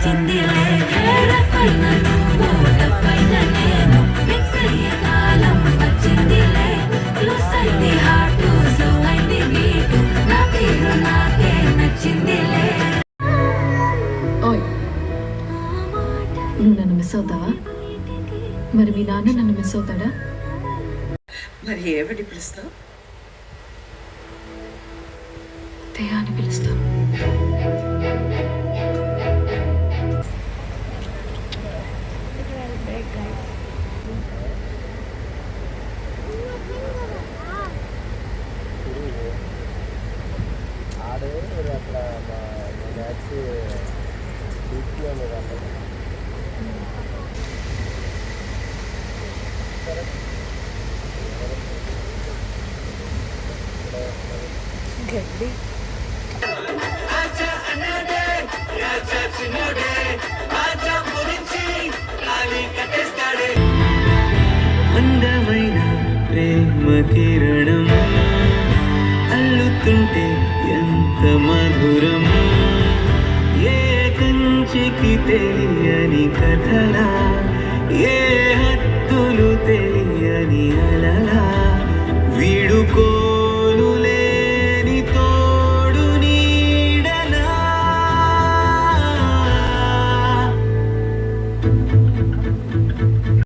నచ్చిందిలే రఫైన నువ్వు టఫైన నేను మిక్స్ అయ్యే కాలం వచ్చిందిలే లూస్ అయింది హార్ట్ స్లో అయింది బీటు నా తీరు నాకే నచ్చిందిలే. ఓయ్ నువ్వు నన్ను మిస్ అవుతావా? మరి మీ నాన్న నన్ను మిస్ అవుతాడా? మరి ఏమిటి పిలుస్తావు? అత్తయ్య అని పిలుస్తాను. గడ్డి అందమైన ప్రేమ కిరణం అల్లుతుంటే ఎంత మధురం ఏ కంచికి తెలియని కథలా ఏ హత్తులు తెలియని అలలా